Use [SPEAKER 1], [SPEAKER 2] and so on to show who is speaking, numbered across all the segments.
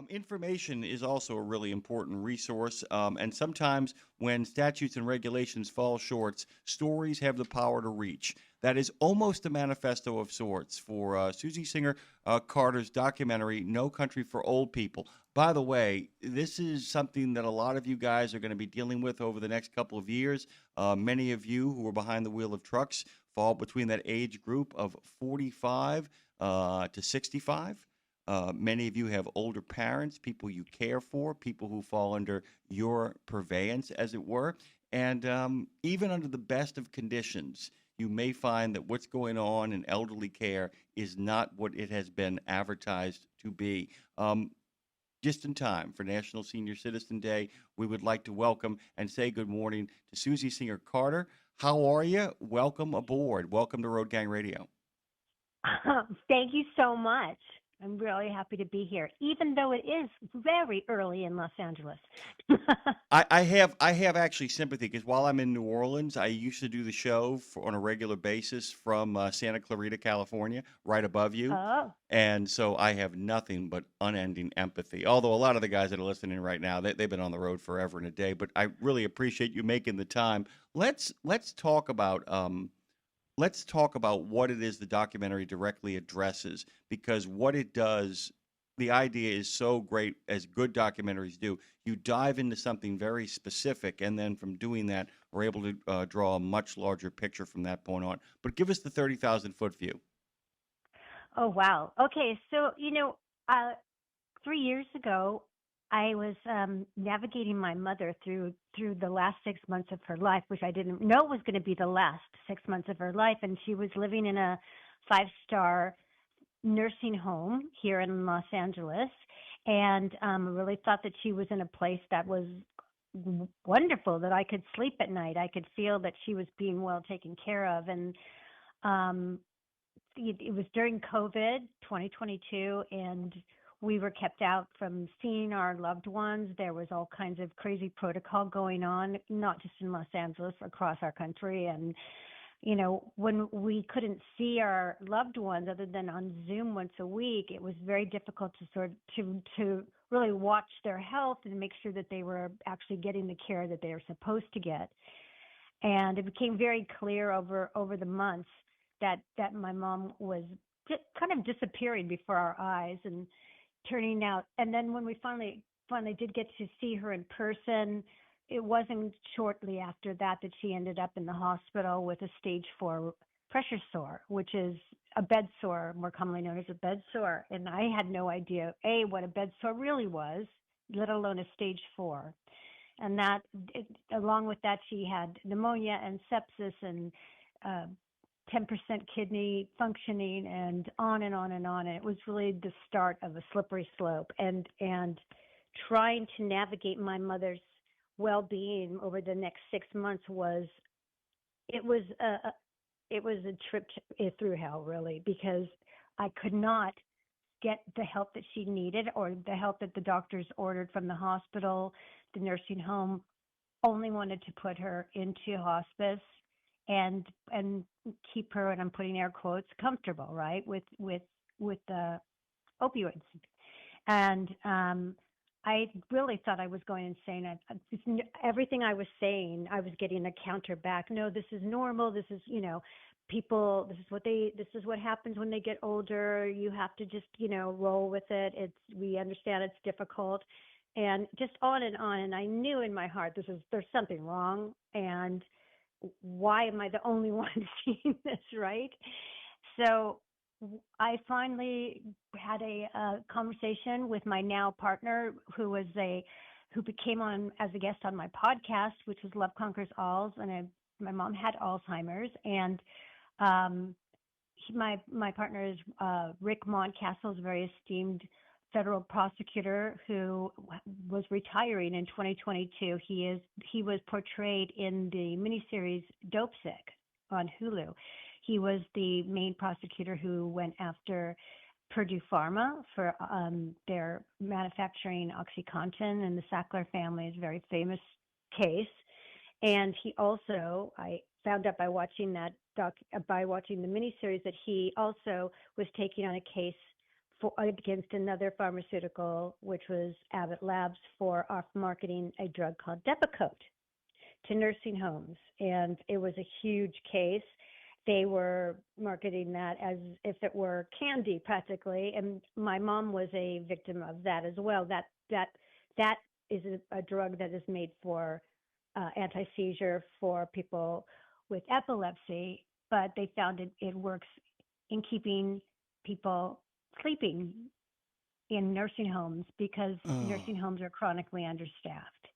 [SPEAKER 1] Information is also a really important resource, and sometimes when statutes and regulations fall short, stories have the power to reach. That is almost a manifesto of sorts for Susie Singer Carter's documentary, No Country for Old People. By the way, this is something that a lot of you guys are going to be dealing with over the next couple of years. Many of you who are behind the wheel of trucks fall between that age group of 45 to 65. Many of you have older parents, people you care for, people who fall under your purveyance, as it were. And even under the best of conditions, you may find that what's going on in elderly care is not what it has been advertised to be. Just in time for National Senior Citizen Day, we would like to welcome and say good morning to Susie Singer-Carter. How are you? Welcome aboard. Welcome to Road Gang Radio.
[SPEAKER 2] Thank you so much. I'm really happy to be here, even though it is very early in Los Angeles.
[SPEAKER 1] I have actually sympathy because while I'm in New Orleans, I used to do the show on a regular basis from Santa Clarita, California, right above you.
[SPEAKER 2] Oh,
[SPEAKER 1] And so I have nothing but unending empathy. Although a lot of the guys that are listening right now, they've been on the road forever and a day. But I really appreciate you making the time. Let's talk about what it is the documentary directly addresses, because what it does, the idea is so great, as good documentaries do. You dive into something very specific, and then from doing that, we're able to draw a much larger picture from that point on. But give us the 30,000-foot view.
[SPEAKER 2] oh, wow. Okay, so, uh, 3 years ago, I was navigating my mother through the last 6 months of her life, which I didn't know was going to be the last 6 months of her life, and she was living in a five-star nursing home here in Los Angeles, and really thought that she was in a place that was wonderful, that I could sleep at night. I could feel that she was being well taken care of, and um, it was during COVID 2022, and we were kept out from seeing our loved ones. There was all kinds of crazy protocol going on, not just in Los Angeles, across our country. And, when we couldn't see our loved ones other than on Zoom once a week, it was very difficult to to really watch their health and make sure that they were actually getting the care that they are supposed to get. And it became very clear over the months that my mom was just kind of disappearing before our eyes and turning out. And then when we finally did get to see her in person, it wasn't shortly after that she ended up in the hospital with a stage 4 pressure sore, which is a bed sore, more commonly known as a bed sore. And I had no idea, what a bed sore really was, let alone a stage 4. And along with that, she had pneumonia and sepsis and uh, 10% kidney functioning, and on and on and on. And it was really the start of a slippery slope. And trying to navigate my mother's well-being over the next 6 months it was a it was a trip through hell, really, because I could not get the help that she needed, or the help that the doctors ordered from the hospital. The nursing home only wanted to put her into hospice and keep her, and I'm putting air quotes, comfortable, right, with the opioids. And I really thought I was going insane. Everything I was saying, I was getting a counter back. No, this is normal. This is, people. This is what happens when they get older. You have to just, roll with it. We understand it's difficult, and just on and on. And I knew in my heart, there's something wrong, and why am I the only one seeing this, right? So I finally had a conversation with my now partner, who became on as a guest on my podcast, which was Love Conquers Alls, and my mom had Alzheimer's, and um, my partner is Rick Moncastle, is a very esteemed federal prosecutor who was retiring in 2022. He was portrayed in the miniseries Dope Sick on Hulu. He was the main prosecutor who went after Purdue Pharma for their manufacturing OxyContin, and the Sackler family is a very famous case. And he also, I found out by watching by watching the miniseries, that he also was taking on a case against another pharmaceutical, which was Abbott Labs, for off marketing a drug called Depakote to nursing homes. And it was a huge case. They were marketing that as if it were candy practically. And my mom was a victim of that as well. That is a drug that is made for anti-seizure for people with epilepsy, but they found it works in keeping people sleeping in nursing homes because
[SPEAKER 1] Oh.
[SPEAKER 2] nursing homes are chronically understaffed.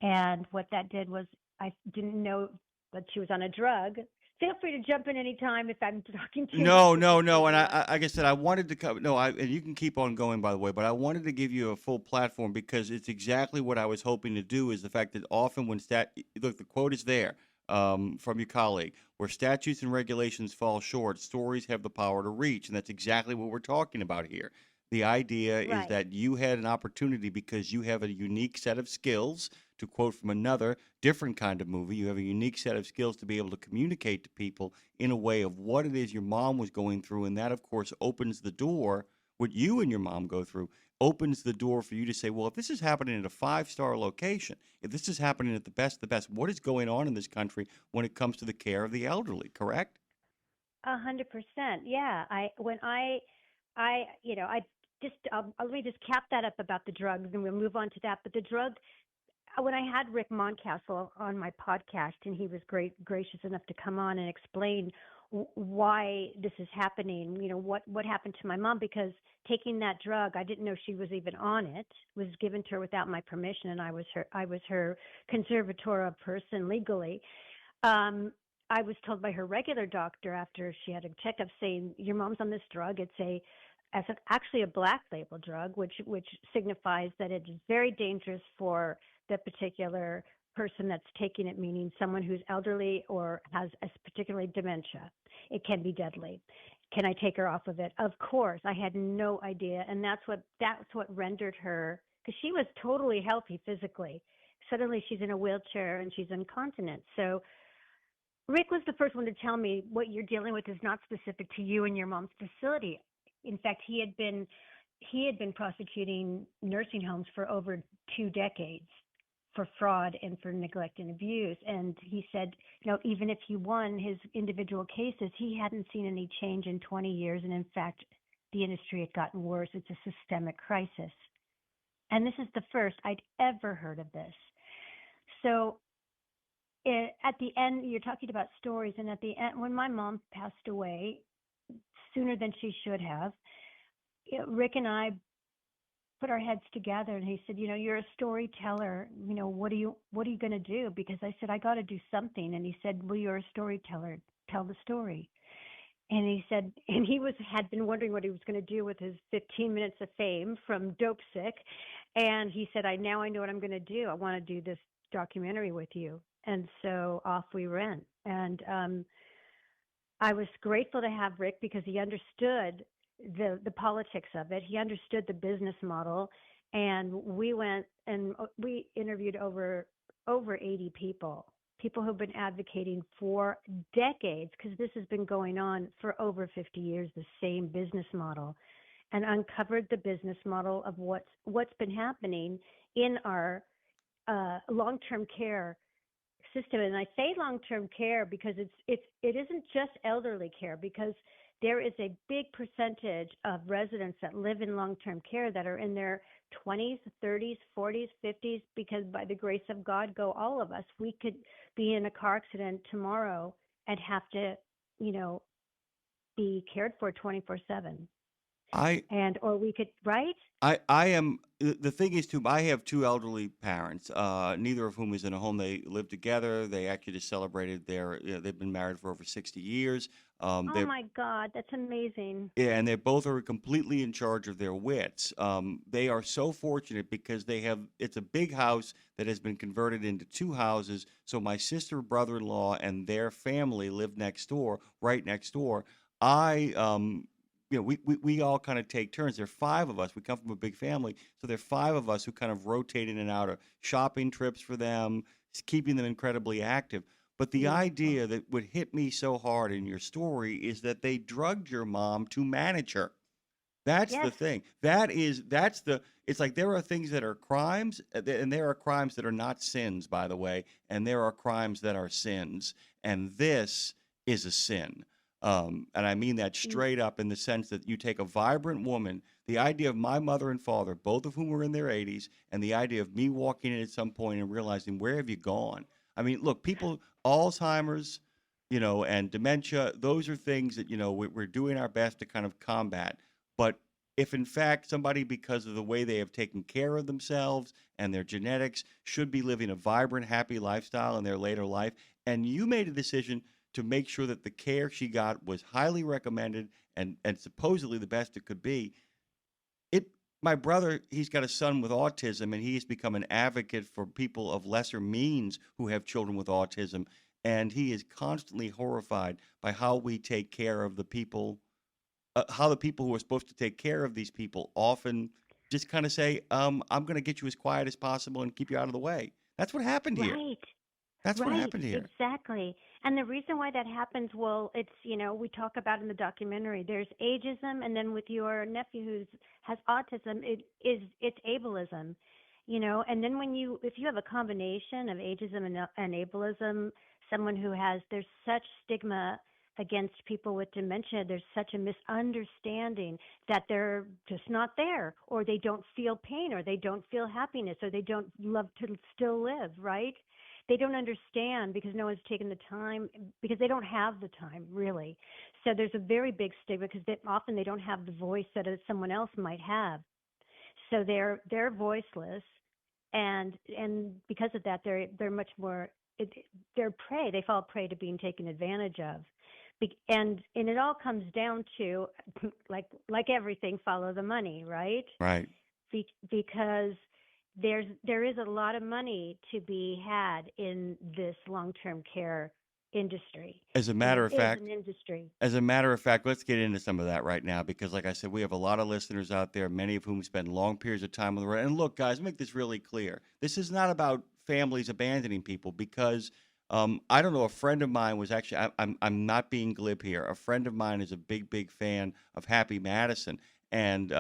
[SPEAKER 2] And what that did was, I didn't know that she was on a drug. Feel free to jump in anytime if I'm talking too much
[SPEAKER 1] No,
[SPEAKER 2] with this
[SPEAKER 1] no, no. And
[SPEAKER 2] story.
[SPEAKER 1] like I said, I wanted to come. No, and you can keep on going, by the way. But I wanted to give you a full platform because it's exactly what I was hoping to do. Is the fact that often when look, the quote is there from your colleague, where statutes and regulations fall short, stories have the power to reach, and that's exactly what we're talking about here. The idea is
[SPEAKER 2] Right.
[SPEAKER 1] that you had an opportunity because you have a unique set of skills. To quote from another different kind of movie, you have a unique set of skills to be able to communicate to people in a way of what it is your mom was going through. And that, of course, opens the door. What you and your mom go through opens the door for you to say, well, if this is happening at a five-star location, if this is happening at the best, what is going on in this country when it comes to the care of the elderly, correct?
[SPEAKER 2] 100%. Yeah. I just, let me just cap that up about the drugs and we'll move on to that. But the drug, when I had Rick Moncastle on my podcast, and he was gracious enough to come on and explain why this is happening, what happened to my mom, because taking that drug, I didn't know she was even on it, was given to her without my permission, and I was her conservatora person legally. I was told by her regular doctor after she had a checkup saying, your mom's on this drug. Actually a black label drug, which signifies that it is very dangerous for the particular person that's taking it, meaning someone who's elderly or has a particularly dementia. It can be deadly. Can I take her off of it? Of course. I had no idea, and that's what rendered her, because she was totally healthy physically. Suddenly she's in a wheelchair and she's incontinent. So Rick was the first one to tell me what you're dealing with is not specific to you and your mom's facility. In fact, he had been prosecuting nursing homes for over 2 decades for fraud and for neglect and abuse. And he said, even if he won his individual cases, he hadn't seen any change in 20 years. And in fact, the industry had gotten worse. It's a systemic crisis. And this is the first I'd ever heard of this. So at the end, you're talking about stories. And at the end, when my mom passed away, sooner than she should have, Rick and I put our heads together, and he said, you're a storyteller. What are you going to do? Because I said, I got to do something. And he said, well, you're a storyteller. Tell the story. And he said, and had been wondering what he was going to do with his 15 minutes of fame from Dope Sick. And he said, now I know what I'm going to do. I want to do this documentary with you. And so off we went. And I was grateful to have Rick because he understood the politics of it. He understood the business model, and we went and we interviewed over 80 people who've been advocating for decades, because this has been going on for over 50 years, the same business model, and uncovered the business model of what's been happening in our long-term care system. And I say long-term care because it isn't just elderly care, because there is a big percentage of residents that live in long-term care that are in their 20s, 30s, 40s, 50s, because by the grace of God, go all of us. We could be in a car accident tomorrow and have to, be cared for 24/7.
[SPEAKER 1] I
[SPEAKER 2] Or we could, right?
[SPEAKER 1] I am the thing is too. I have two elderly parents, neither of whom is in a home. They live together. They actually just celebrated they've been married for over 60 years.
[SPEAKER 2] Oh
[SPEAKER 1] They're
[SPEAKER 2] my God, that's amazing.
[SPEAKER 1] Yeah, and they both are completely in charge of their wits. They are so fortunate because it's a big house that has been converted into two houses. So my sister, brother-in-law, and their family live next door, right next door. We all kind of take turns. There are five of us. We come from a big family. So there are five of us who kind of rotate in and out of shopping trips for them, keeping them incredibly active. But the
[SPEAKER 2] Beautiful.
[SPEAKER 1] idea that would hit me so hard in your story is that they drugged your mom to manage her. That's the
[SPEAKER 2] Yes.
[SPEAKER 1] thing. That's the it's like there are things that are crimes and there are crimes that are not sins, by the way, and there are crimes that are sins. And this is a sin. And I mean that
[SPEAKER 2] Mm.
[SPEAKER 1] straight up in the sense that you take a vibrant woman, the idea of my mother and father, both of whom were in their 80s, and the idea of me walking in at some point and realizing, where have you gone? I mean, look, people, Alzheimer's, and dementia, those are things that, we're doing our best to kind of combat. But if in fact somebody, because of the way they have taken care of themselves and their genetics, should be living a vibrant, happy lifestyle in their later life, and you made a decision to make sure that the care she got was highly recommended and supposedly the best it could be, it my brother, he's got a son with autism, and he's become an advocate for people of lesser means who have children with autism, and he is constantly horrified by how we take care of the people, how the people who are supposed to take care of these people often just kind of say, I'm going to get you as quiet as possible and keep you out of the way. That's what happened here.
[SPEAKER 2] Right.
[SPEAKER 1] That's what
[SPEAKER 2] Right,
[SPEAKER 1] happened here.
[SPEAKER 2] exactly. And the reason why that happens, well, it's, we talk about in the documentary, there's ageism, and then with your nephew who's has autism, it's ableism, and then if you have a combination of ageism and ableism, someone who there's such stigma against people with dementia, there's such a misunderstanding that they're just not there, or they don't feel pain, or they don't feel happiness, or they don't love to still live, right? They don't understand because no one's taken the time, because they don't have the time really. So there's a very big stigma because often they don't have the voice that someone else might have. So they're voiceless, and because of that, they're much more, they're prey. They fall prey to being taken advantage of. And it all comes down to like everything, follow the money, right?
[SPEAKER 1] Right.
[SPEAKER 2] Because there is a lot of money to be had in this long-term care industry,
[SPEAKER 1] As a
[SPEAKER 2] and
[SPEAKER 1] matter
[SPEAKER 2] it
[SPEAKER 1] of
[SPEAKER 2] is
[SPEAKER 1] fact,
[SPEAKER 2] an industry.
[SPEAKER 1] As a matter of fact, let's get into some of that right now because, like I said, we have a lot of listeners out there, many of whom spend long periods of time on the road. And look, guys, make this really clear. This is not about families abandoning people because I don't know. A friend of mine was actually, I'm not being glib here. A friend of mine is a big, big fan of Happy Madison and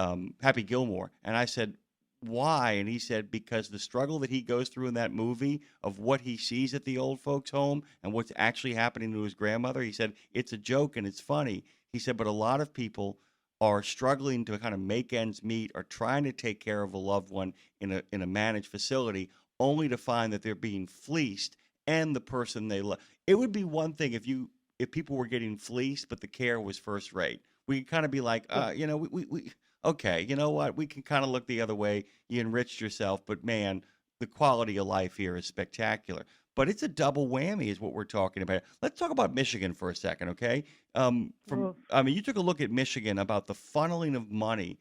[SPEAKER 1] Happy Gilmore. And I said, why? And he said, because the struggle that he goes through in that movie of what he sees at the old folks' home and what's actually happening to his grandmother, he said, it's a joke and it's funny. He said, but a lot of people are struggling to kind of make ends meet or trying to take care of a loved one in a managed facility only to find that they're being fleeced and the person they love. It would be one thing if people were getting fleeced, but the care was first rate. We could kind of be like,
[SPEAKER 2] Yeah.
[SPEAKER 1] we okay, you know what? We can kind of look the other way. You enriched yourself, but man, the quality of life here is spectacular. But it's a double whammy, is what we're talking about. Let's talk about Michigan for a second, okay?
[SPEAKER 2] Well,
[SPEAKER 1] You took a look at Michigan about the funneling of money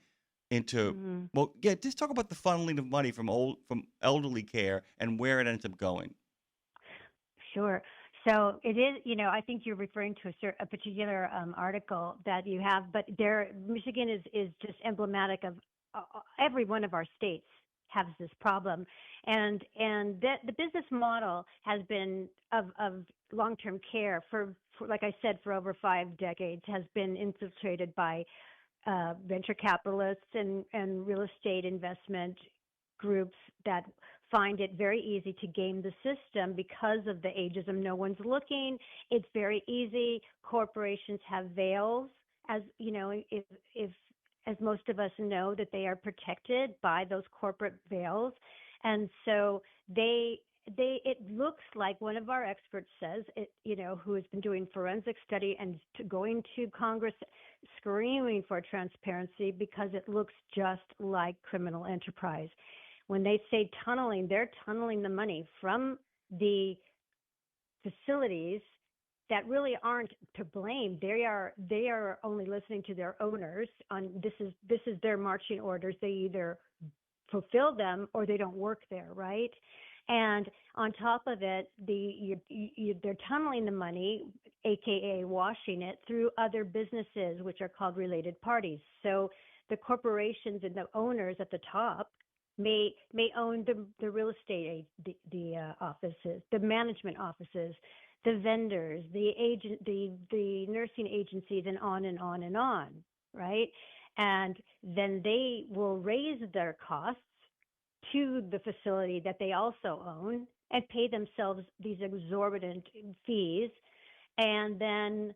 [SPEAKER 1] into.
[SPEAKER 2] mhm.
[SPEAKER 1] Well, yeah, just talk about the funneling of money from elderly care and where it ends up going.
[SPEAKER 2] Sure. So it is, I think you're referring to a particular article that you have, but Michigan is just emblematic of every one of our states has this problem, and the business model has been of long-term care for like I said, for over 5 decades, has been infiltrated by venture capitalists and real estate investment groups that find it very easy to game the system because of the ageism. No one's looking. It's very easy. Corporations have veils, as you know, if as most of us know, that they are protected by those corporate veils, and so it looks like one of our experts says it, who has been doing forensic study and going to Congress screaming for transparency because it looks just like criminal enterprise. When they say tunneling, they're tunneling the money from the facilities that really aren't to blame. They are only listening to their owners on this is their marching orders. They either fulfill them or they don't work there, right? And on top of it, they're tunneling the money, aka washing it, through other businesses, which are called related parties. So the corporations and the owners at the top may own the real estate, the offices, the management offices, the vendors, the nursing agencies, and on and on and on, right? and then they will raise their costs to the facility that they also own and pay themselves these exorbitant fees, and then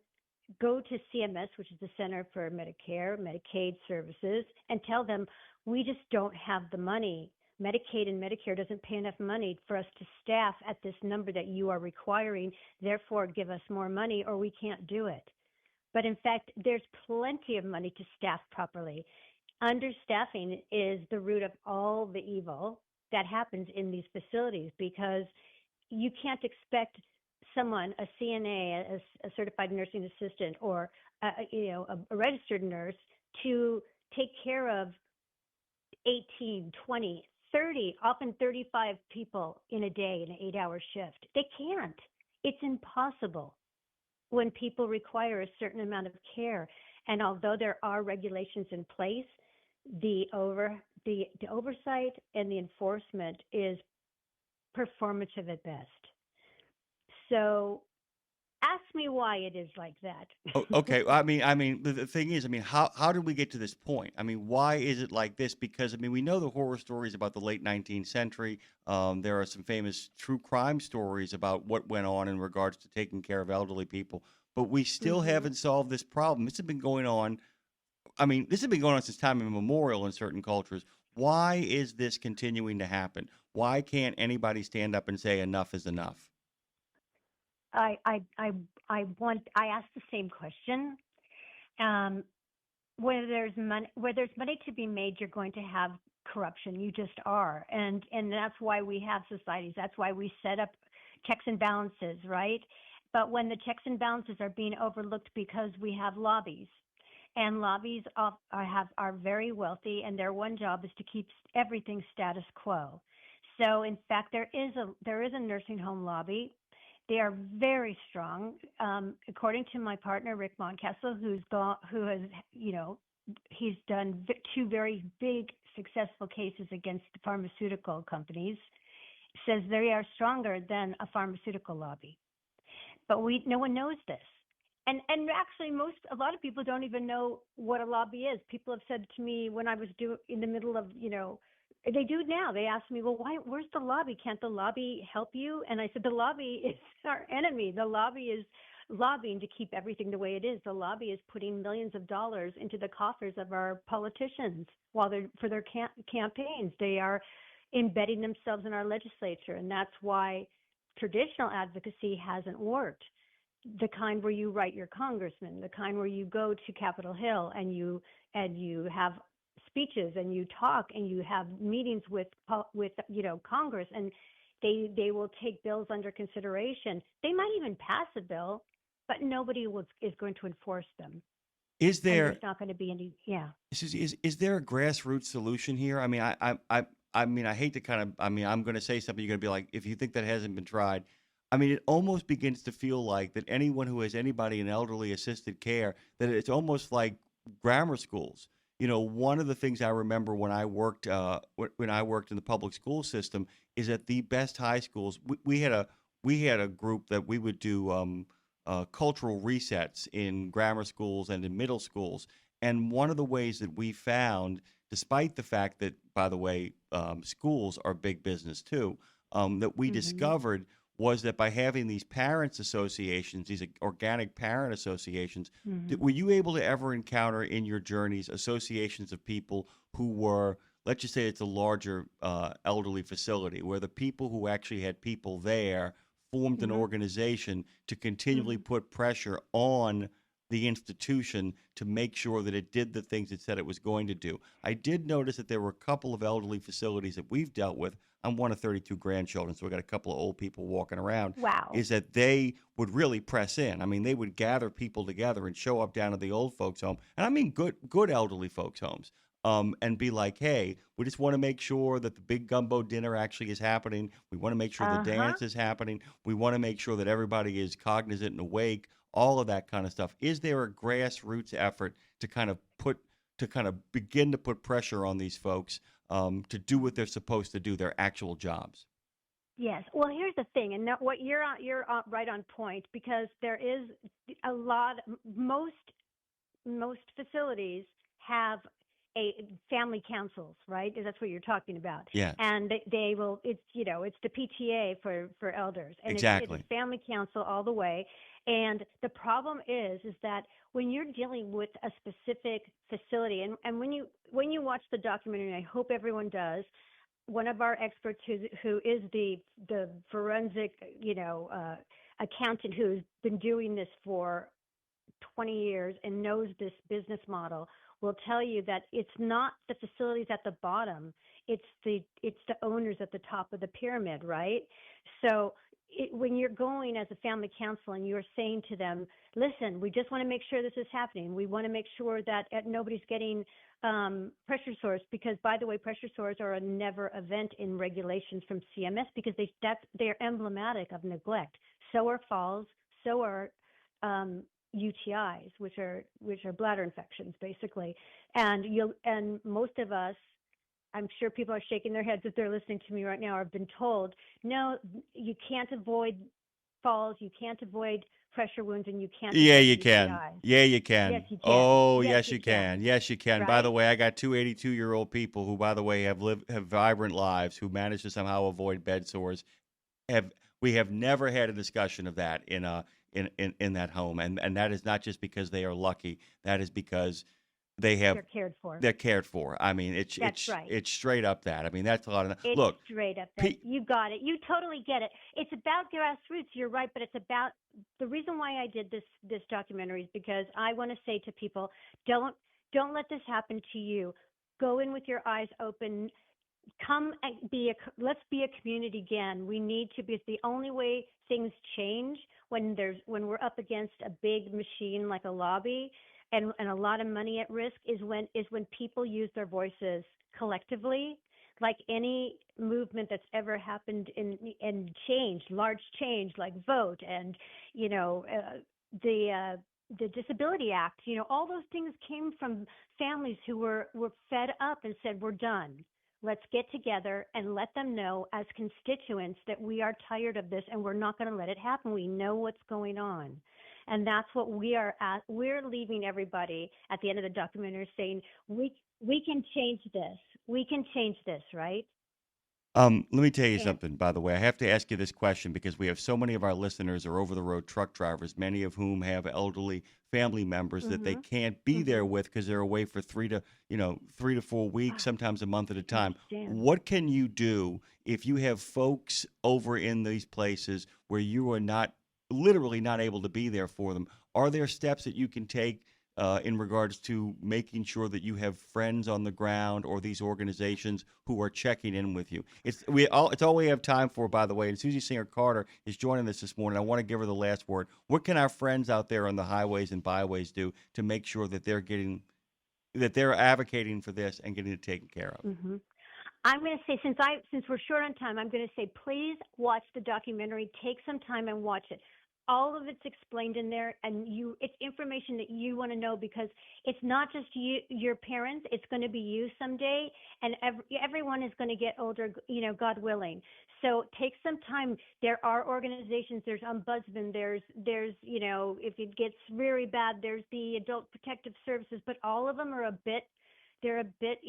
[SPEAKER 2] go to CMS, which is the Center for Medicare, Medicaid Services, and tell them, we just don't have the money. Medicaid and Medicare doesn't pay enough money for us to staff at this number that you are requiring. Therefore, give us more money or we can't do it. But in fact, there's plenty of money to staff properly. Understaffing is the root of all the evil that happens in these facilities, because you can't expect someone, a CNA, a certified nursing assistant, or a registered nurse, to take care of 18, 20, 30, often 35 people in a day in an 8-hour shift. They can't. It's impossible when people require a certain amount of care. And although there are regulations in place, the oversight and the enforcement is performative at best. So ask me why it is like that.
[SPEAKER 1] Oh, okay. I mean, the thing is, I mean, how did we get to this point? I mean, why is it like this? Because I mean, we know the horror stories about the late 19th century. There are some famous true crime stories about what went on in regards to taking care of elderly people, but we still
[SPEAKER 2] Mm-hmm.
[SPEAKER 1] haven't solved this problem. This has been going on. I mean, this has been going on since time immemorial in certain cultures. Why is this continuing to happen? Why can't anybody stand up and say enough is enough?
[SPEAKER 2] I I I I asked the same question. Um, where there's money to be made, you're going to have corruption. You just are, and that's why we have societies. That's why we set up checks and balances, right? But when the checks and balances are being overlooked because we have lobbies, and lobbies are very wealthy, and their one job is to keep everything status quo. So, in fact, there is a nursing home lobby. They are very strong. According to my partner Rick Moncastle, who has, he's done two very big successful cases against the pharmaceutical companies, says they are stronger than a pharmaceutical lobby. But no one knows this. And actually, a lot of people don't even know what a lobby is. People have said to me when I was in the middle of, they do now. They ask me, well, where's the lobby? Can't the lobby help you? And I said, the lobby is our enemy. The lobby is lobbying to keep everything the way it is. The lobby is putting millions of dollars into the coffers of our politicians for their campaigns. They are embedding themselves in our legislature, and that's why traditional advocacy hasn't worked. The kind where you write your congressman, the kind where you go to Capitol Hill and you have speeches and you talk and you have meetings with Congress, and they will take bills under consideration. They might even pass a bill, but nobody is going to enforce them.
[SPEAKER 1] Is
[SPEAKER 2] And
[SPEAKER 1] there
[SPEAKER 2] there's not going to be any. Yeah.
[SPEAKER 1] is there a grassroots solution here? I mean, I mean, I hate to kind of. I mean, I'm going to say something. You're going to be like, if you think that hasn't been tried. I mean, it almost begins to feel like that anyone who has anybody in elderly assisted care, that it's almost like grammar schools. One of the things I remember when I worked when I worked in the public school system is at the best high schools. We had a group that we would do cultural resets in grammar schools and in middle schools. And one of the ways that we found, despite the fact that, by the way, schools are big business too, that we
[SPEAKER 2] Hmm.
[SPEAKER 1] discovered was that by having these parents associations, these organic parent associations,
[SPEAKER 2] Hmm.
[SPEAKER 1] were you able to ever encounter in your journeys associations of people who were, let's just say it's a larger elderly facility, where the people who actually had people there formed an
[SPEAKER 2] Hmm.
[SPEAKER 1] organization to continually
[SPEAKER 2] Hmm.
[SPEAKER 1] put pressure on the institution to make sure that it did the things it said it was going to do? I did notice that there were a couple of elderly facilities that we've dealt with. I'm one of 32 grandchildren, so we got a couple of old people walking around.
[SPEAKER 2] Wow.
[SPEAKER 1] Is that they would really press in. I mean, they would gather people together and show up down at the old folks' home, and I mean good elderly folks' homes, and be like, "Hey, we just want to make sure that the big gumbo dinner actually is happening. We want to make sure the
[SPEAKER 2] Uh huh.
[SPEAKER 1] dance is happening. We want to make sure that everybody is cognizant and awake. All of that kind of stuff." Is there a grassroots effort to kind of begin to put pressure on these folks to do what they're supposed to do, their actual jobs?
[SPEAKER 2] Yes. Well, here's the thing, and what you're right on point, because there is a lot. Most facilities have a family councils, right? That's what you're talking about.
[SPEAKER 1] Yeah,
[SPEAKER 2] And they will, it's, it's the PTA for elders, and it's
[SPEAKER 1] exactly.
[SPEAKER 2] family council all the way. And the problem is that when you're dealing with a specific facility, and when you watch the documentary, and I hope everyone does, one of our experts who is the forensic, accountant who's been doing this for 20 years and knows this business model will tell you that it's not the facilities at the bottom, it's the owners at the top of the pyramid, right? So when you're going as a family council and you're saying to them, listen, we just want to make sure this is happening. We want to make sure that nobody's getting pressure sores, because, by the way, pressure sores are a never event in regulations from CMS, because they're emblematic of neglect. So are falls. So are UTIs, which are bladder infections, basically. And most of us, I'm sure people are shaking their heads if they're listening to me right now, or have been told, no, you can't avoid falls, you can't avoid pressure wounds, and you can't
[SPEAKER 1] Yeah,
[SPEAKER 2] avoid
[SPEAKER 1] you can.
[SPEAKER 2] UTIs.
[SPEAKER 1] Yeah, you
[SPEAKER 2] Yes,
[SPEAKER 1] can.
[SPEAKER 2] you can.
[SPEAKER 1] Oh,
[SPEAKER 2] Yes,
[SPEAKER 1] yes,
[SPEAKER 2] you
[SPEAKER 1] you can.
[SPEAKER 2] can.
[SPEAKER 1] Yes, you can. By the
[SPEAKER 2] Right?
[SPEAKER 1] way, I got two 82-year-old people who, by the way, have vibrant lives, who manage to somehow avoid bed sores. Have We have never had a discussion of that in that home, and that is not just because they are lucky. That is because they have
[SPEAKER 2] They're cared for.
[SPEAKER 1] they're cared for. I mean,
[SPEAKER 2] That's right.
[SPEAKER 1] it's straight up that. I mean, that's a lot of
[SPEAKER 2] It's
[SPEAKER 1] look.
[SPEAKER 2] straight up that.
[SPEAKER 1] Pe-
[SPEAKER 2] You got it. You totally get it. It's about grassroots. You're right, but it's about the reason why I did this documentary is because I want to say to people, don't let this happen to you. Go in with your eyes open. Come and let's be a community again. We need to be. It's the only way things change when we're up against a big machine like a lobby, and a lot of money at risk is when people use their voices collectively. Like any movement that's ever happened in change, large change, like vote, and you know the Disability Act, all those things came from families who were fed up and said, we're done. Let's get together and let them know as constituents that we are tired of this and we're not going to let it happen. We know what's going on. And that's what we are at. We're leaving everybody at the end of the documentary saying, we can change this. We can change this, right?
[SPEAKER 1] Let me tell you
[SPEAKER 2] And
[SPEAKER 1] something, by the way. I have to ask you this question because we have so many of our listeners are over the road truck drivers, many of whom have elderly family members that they
[SPEAKER 2] mhm,
[SPEAKER 1] can't be there
[SPEAKER 2] mhm.
[SPEAKER 1] with because they're away for 3 to 4 weeks,
[SPEAKER 2] Ah,
[SPEAKER 1] sometimes a month at a
[SPEAKER 2] I
[SPEAKER 1] time.
[SPEAKER 2] understand.
[SPEAKER 1] What can you do if you have folks over in these places where you are not literally not able to be there for them? Are there steps that you can take in regards to making sure that you have friends on the ground or these organizations who are checking in with you? It's all we have time for, by the way. And Susie Singer-Carter is joining us this morning. I want to give her the last word. What can our friends out there on the highways and byways do to make sure that they're advocating for this and getting it taken care of?
[SPEAKER 2] hmm I'm going to say, since we're short on time, I'm going to say, please watch the documentary. Take some time and watch it. All of it's explained in there, and it's information that you want to know, because it's not just your parents. It's going to be you someday, and everyone is going to get older, God willing. So take some time. There are organizations. There's Ombudsman. There's if it gets very bad, there's the Adult Protective Services. But all of them are they're a bit,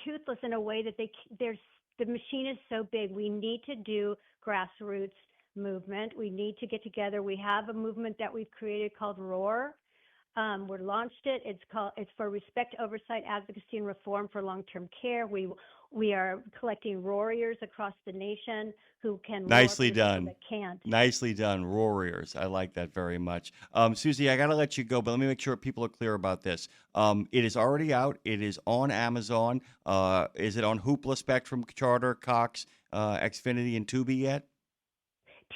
[SPEAKER 2] toothless in a way that the machine is so big. We need to do grassroots movement. We need to get together. We have a movement that we've created called ROAR. We launched it. It's for Respect, Oversight, Advocacy, and Reform for Long-Term Care. We are collecting warriors across the nation who can roar for
[SPEAKER 1] Nicely
[SPEAKER 2] the people
[SPEAKER 1] done.
[SPEAKER 2] that can't.
[SPEAKER 1] Nicely done, Warriors. I like that very much. Susie, I got to let you go, but let me make sure people are clear about this. It is already out. It is on Amazon. Is it on Hoopla, Spectrum, Charter, Cox, Xfinity, and Tubi yet?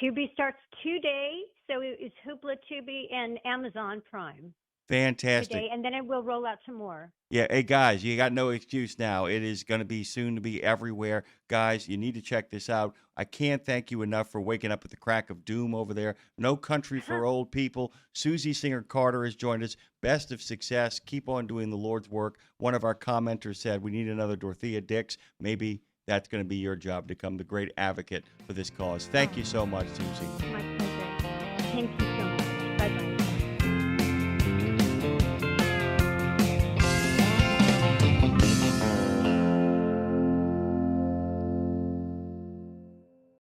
[SPEAKER 2] Tubi starts today, so it's Hoopla, Tubi, and Amazon Prime
[SPEAKER 1] Fantastic.
[SPEAKER 2] today, and then it will roll out to more.
[SPEAKER 1] Yeah, hey guys, you got no excuse now. It is going to be soon to be everywhere. Guys, you need to check this out. I can't thank you enough for waking up at the crack of doom over there. No Country for Old People. Susie Singer-Carter has joined us. Best of success. Keep on doing the Lord's work. One of our commenters said we need another Dorothea Dix. Maybe that's going to be your job to become the great advocate for this cause. Thank you so much, Susie.
[SPEAKER 2] My pleasure. Thank you so much. Bye-bye.